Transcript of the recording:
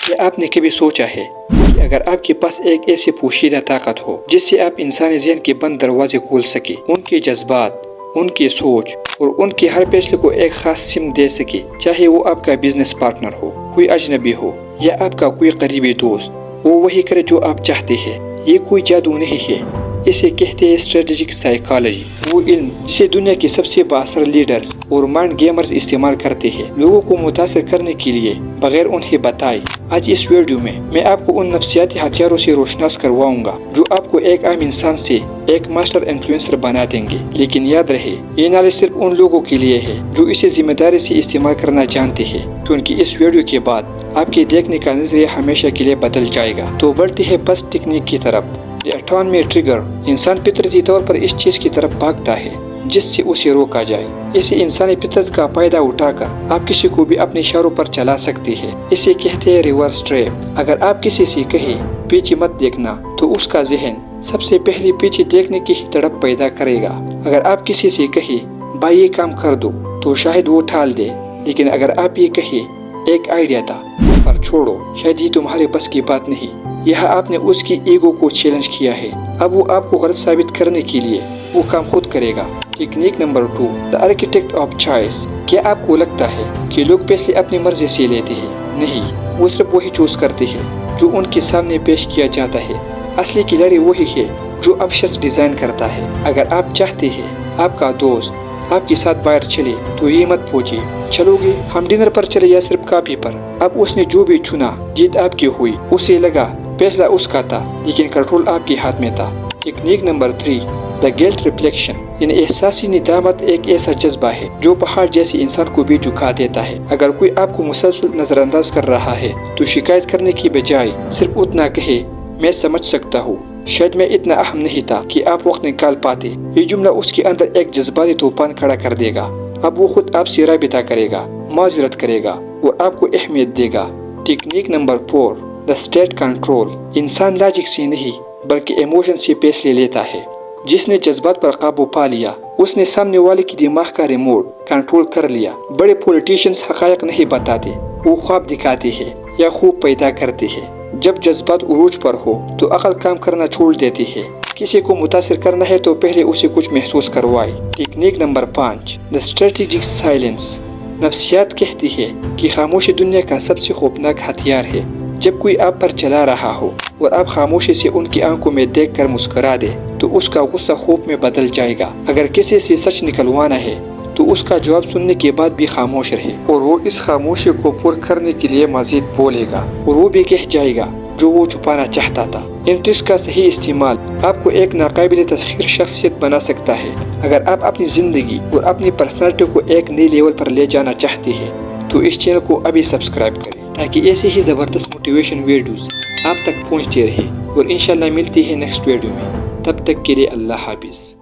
کیا آپ نے کبھی سوچا ہے کہ اگر آپ کے پاس ایک ایسی پوشیدہ طاقت ہو جس سے آپ انسانی ذہن کے بند دروازے کھول سکے، ان کے جذبات، ان کی سوچ اور ان کے ہر فیصلے کو ایک خاص سمت دے سکے، چاہے وہ آپ کا بزنس پارٹنر ہو، کوئی اجنبی ہو یا آپ کا کوئی قریبی دوست، وہ وہی کرے جو آپ چاہتے ہیں، یہ کوئی جادو نہیں ہے، اسے کہتے ہیں اسٹریٹجک سائیکالوجی، وہ علم جسے دنیا کے سب سے بااثر لیڈرز اور مائنڈ گیمرز استعمال کرتے ہیں لوگوں کو متاثر کرنے کے لیے بغیر انہیں بتائے۔ آج اس ویڈیو میں آپ کو ان نفسیاتی ہتھیاروں سے روشناس کرواؤں گا جو آپ کو ایک عام انسان سے ایک ماسٹر انفلوئنسر بنا دیں گے۔ لیکن یاد رہے، یہ نالج صرف ان لوگوں کے لیے ہے جو اسے ذمہ داری سے استعمال کرنا جانتے ہیں، کیونکہ اس ویڈیو کے بعد آپ کے دیکھنے کا نظریہ ہمیشہ کے لیے بدل جائے گا۔ تو بڑھتے ہیں بس ٹیکنیک کی طرف۔ ایٹومی ٹریگر، انسان فطرتی طور پر اس چیز کی طرف بھاگتا ہے جس سے اسے روکا جائے۔ اسے انسانی فطرت کا فائدہ اٹھا کر آپ کسی کو بھی اپنے اشاروں پر چلا سکتے ہیں۔ اسے کہتے ہیں ریورس ٹریپ۔ اگر آپ کسی سے کہیں پیچھے مت دیکھنا تو اس کا ذہن سب سے پہلے پیچھے دیکھنے کی ہی تڑپ پیدا کرے گا۔ اگر آپ کسی سے کہیں بھائی یہ کام کر دو تو شاید وہ ٹال دے، لیکن اگر آپ یہ کہیں ایک آئیڈیا تھا پر چھوڑو، شاید یہ تمہارے بس کی بات نہیں۔ یہاں آپ نے اس کی ایگو کو چیلنج کیا ہے، اب وہ آپ کو غلط ثابت کرنے کے لیے وہ کام خود کرے گا۔ Technique number 2، the architect of choice. کیا آپ کو لگتا ہے کہ لوگ فیصلے اپنی مرضی سے لیتے ہیں؟ نہیں، وہ صرف وہی چوز کرتے ہیں جو ان کے سامنے پیش کیا جاتا ہے۔ اصلی کھلاڑی وہی ہے جو اب شخص ڈیزائن کرتا ہے۔ اگر آپ چاہتے ہیں آپ کا دوست آپ کے ساتھ باہر چلے تو یہ مت پوچھے چلو گے ہم ڈنر پر چلے یا صرف کافی پر۔ اب اس نے جو بھی چنا، جیت آپ کی ہوئی، اسے لگا فیصلہ اس کا تھا لیکن کنٹرول آپ کے ہاتھ میں تھا۔ ٹیکنیک نمبر 3، دی گلٹ ریفلیکشن، یعنی احساسی ندامت ایک ایسا جذبہ ہے جو پہاڑ جیسے انسان کو بھی جھکا دیتا ہے۔ اگر کوئی آپ کو مسلسل نظر انداز کر رہا ہے تو شکایت کرنے کی بجائے صرف اتنا کہے میں سمجھ سکتا ہوں، شاید میں اتنا اہم نہیں تھا کہ آپ وقت نکال پاتے۔ یہ جملہ اس کے اندر ایک جذباتی طوفان کھڑا کر دے گا۔ اب وہ خود آپ سے رابطہ کرے گا، معذرت کرے گا اور آپ کو اہمیت دے گا۔ Technique number 4، the state control, انسان لاجک سے نہیں بلکہ ایموشن سے فیصلے لیتا ہے۔ جس نے جذبات پر قابو پا لیا اس نے سامنے والے کی دماغ کا ریموٹ کنٹرول کر لیا۔ بڑے پولیٹیشنز حقائق نہیں بتاتے، وہ خواب دکھاتے ہیں یا خوب پیدا کرتے ہیں۔ جب جذبات عروج پر ہو تو عقل کام کرنا چھوڑ دیتی ہے۔ کسی کو متاثر کرنا ہے تو پہلے اسے کچھ محسوس کروائے۔ Technique number 5، the strategic silence, نفسیات کہتی ہے کہ خاموشی دنیا کا سب سے خوفناک ہتھیار ہے۔ جب کوئی آپ پر چلا رہا ہو اور آپ خاموشی سے ان کی آنکھوں میں دیکھ کر مسکرا دے تو اس کا غصہ خوف میں بدل جائے گا۔ اگر کسی سے سچ نکلوانا ہے تو اس کا جواب سننے کے بعد بھی خاموش رہے اور وہ اس خاموشی کو پر کرنے کے لیے مزید بولے گا اور وہ بھی کہہ جائے گا جو وہ چھپانا چاہتا تھا۔ ان ٹرکس کا صحیح استعمال آپ کو ایک ناقابل تسخیر شخصیت بنا سکتا ہے۔ اگر آپ اپنی زندگی اور اپنی پرسنالٹی کو ایک نئی لیول پر لے جانا چاہتے ہیں تو اس چینل کو ابھی سبسکرائب کریں تاکہ ایسے ہی زبردست موٹیویشن ویڈیوز آپ تک پہنچتے رہے، اور انشاءاللہ ملتی ہے نیکسٹ ویڈیو میں۔ تب تک کے لیے اللہ حافظ۔